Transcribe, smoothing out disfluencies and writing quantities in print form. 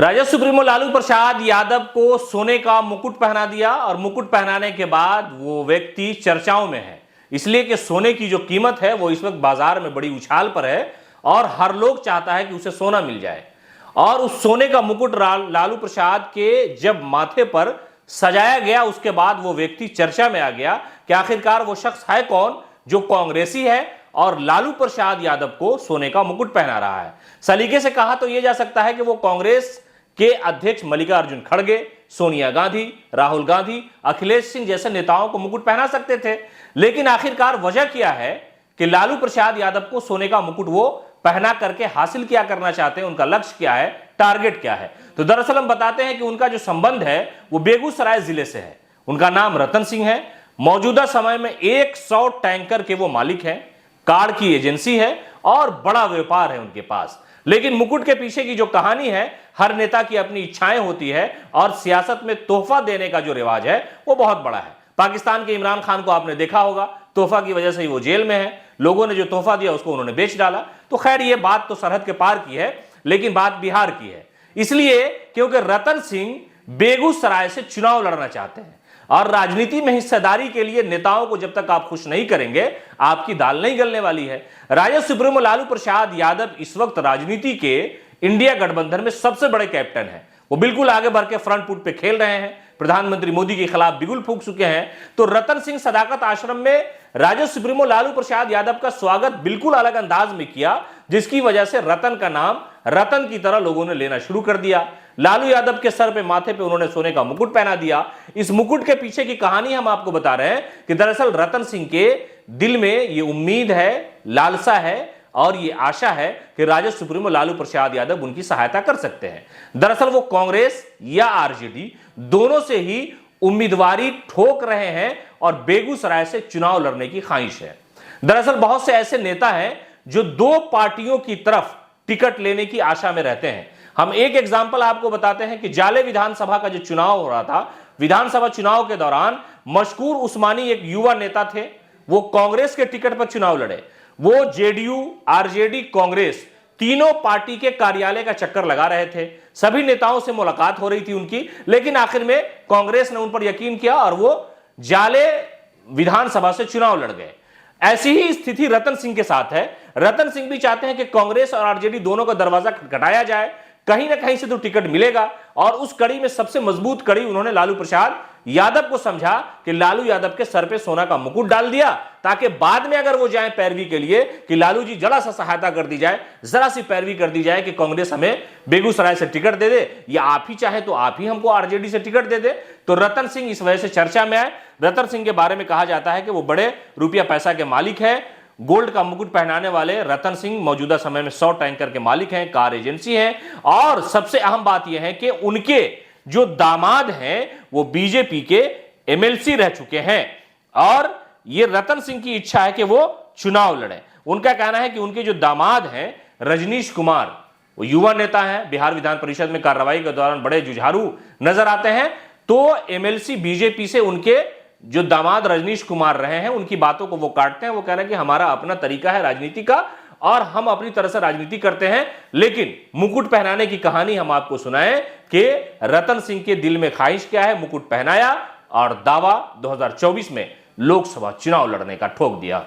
Rajad supremo Lalu Prasad Yadav को सोने का मुकुट पहना दिया और मुकुट पहनाने के बाद वो व्यक्ति चर्चाओं में है, इसलिए कि सोने की जो कीमत है वो इस वक्त बाजार में बड़ी उछाल पर है और हर लोग चाहता है कि उसे सोना मिल जाए। और उस सोने का मुकुट लालू प्रसाद के जब माथे पर सजाया गया उसके बाद वो व्यक्ति चर्चा में आ गया कि आखिरकार वो शख्स है कौन जो कांग्रेसी है और लालू प्रसाद यादव को सोने का मुकुट पहना रहा है। सलीके से कहा तो यह जा सकता है कि वो कांग्रेस के अध्यक्ष मल्लिकार्जुन खड़गे, सोनिया गांधी, राहुल गांधी, अखिलेश सिंह जैसे नेताओं को मुकुट पहना सकते थे, लेकिन आखिरकार वजह क्या है कि लालू प्रसाद यादव को सोने का मुकुट वो पहना करके हासिल क्या करना चाहते हैं, उनका लक्ष्य क्या है, टारगेट क्या है। तो दरअसल हम बताते हैं कि उनका जो संबंध है वो बेगूसराय जिले से है। उनका नाम रतन सिंह है। मौजूदा समय में 100 टैंकर के वो मालिक हैं, कार की एजेंसी है और बड़ा व्यापार है उनके पास। लेकिन मुकुट के पीछे की जो कहानी है, हर नेता की अपनी इच्छाएं होती है और सियासत में तोहफा देने का जो रिवाज है वो बहुत बड़ा है। पाकिस्तान के इमरान खान को आपने देखा होगा, तोहफा की वजह से ही वो जेल में है। लोगों ने जो तोहफा दिया उसको उन्होंने बेच डाला। तो खैर ये बात तो सरहद के पार की है, लेकिन बात बिहार की है, इसलिए क्योंकि रतन सिंह बेगूसराय से चुनाव लड़ना चाहते हैं और राजनीति में हिस्सेदारी के लिए नेताओं को जब तक आप खुश नहीं करेंगे आपकी दाल नहीं गलने वाली है। राजद सुप्रीमो लालू प्रसाद यादव इस वक्त राजनीति के इंडिया गठबंधन में सबसे बड़े कैप्टन हैं। वो बिल्कुल आगे बढ़ के फ्रंट फुट पे खेल रहे हैं, प्रधानमंत्री मोदी के खिलाफ बिगुल फूंक चुके हैं। तो रतन सिंह सदाकत आश्रम में राजद सुप्रीमो लालू प्रसाद यादव का स्वागत बिल्कुल अलग अंदाज में किया, जिसकी वजह से रतन का नाम रतन की तरह लोगों ने लेना शुरू कर दिया। लालू यादव के सर पे, माथे पे उन्होंने सोने का मुकुट पहना दिया। इस मुकुट के पीछे की कहानी हम आपको बता रहे हैं कि दरअसल रतन सिंह के दिल में ये उम्मीद है, लालसा है और ये आशा है कि राजद सुप्रीमो लालू प्रसाद यादव उनकी सहायता कर सकते हैं। दरअसल वो कांग्रेस या आरजेडी दोनों से ही उम्मीदवारी ठोक रहे हैं और बेगूसराय से चुनाव लड़ने की ख्वाहिश है। दरअसल बहुत से ऐसे नेता हैं जो दो पार्टियों की तरफ टिकट लेने की आशा में रहते हैं। हम एक एग्जाम्पल आपको बताते हैं कि जाले विधानसभा का जो चुनाव हो रहा था, विधानसभा चुनाव के दौरान मशकूर उस्मानी एक युवा नेता थे, वो कांग्रेस के टिकट पर चुनाव लड़े। वो जेडीयू, आरजेडी, कांग्रेस तीनों पार्टी के कार्यालय का चक्कर लगा रहे थे। सभी नेताओं से मुलाकात हो रही थी उनकी, लेकिन आखिर में कांग्रेस ने उन पर यकीन किया और वो जाले विधानसभा से चुनाव लड़ गए। ऐसी ही स्थिति रतन सिंह के साथ है। रतन सिंह भी चाहते हैं कि कांग्रेस और आरजेडी दोनों का दरवाजा खटखटाया जाए, कहीं ना कहीं से तो टिकट मिलेगा। और उस कड़ी में सबसे मजबूत कड़ी उन्होंने लालू प्रसाद यादव को समझा कि लालू यादव के सर पे सोना का मुकुट डाल दिया, ताकि बाद में अगर वो जाएं पैरवी के लिए कि लालू जी जरा सा सहायता कर दी जाए, जरा सी पैरवी कर दी जाए कि कांग्रेस हमें बेगूसराय से टिकट दे दे, या आप ही चाहे तो आप ही हमको आरजेडी से टिकट दे दे। तो रतन सिंह इस वजह से चर्चा में आए। रतन सिंह के बारे में कहा जाता है कि वो बड़े रुपया पैसा के मालिक है। गोल्ड का मुकुट पहनाने वाले रतन सिंह मौजूदा समय में 100 टैंकर के मालिक हैं, कार एजेंसी है। और सबसे अहम बात यह है कि उनके जो दामाद हैं वो बीजेपी के एमएलसी रह चुके हैं और ये रतन सिंह की इच्छा है कि वो चुनाव लड़े। उनका कहना है कि उनके जो दामाद हैं रजनीश कुमार, वो युवा नेता हैं, बिहार विधान परिषद में कार्रवाई के दौरान बड़े जुझारू नजर आते हैं। तो एमएलसी बीजेपी से उनके जो दामाद रजनीश कुमार रहे हैं उनकी बातों को वो काटते हैं। वो कह रहे हैं कि हमारा अपना तरीका है राजनीति का और हम अपनी तरह से राजनीति करते हैं। लेकिन मुकुट पहनाने की कहानी हम आपको सुनाएं कि रतन सिंह के दिल में ख्वाहिश क्या है, मुकुट पहनाया और दावा 2024 में लोकसभा चुनाव लड़ने का ठोक दिया।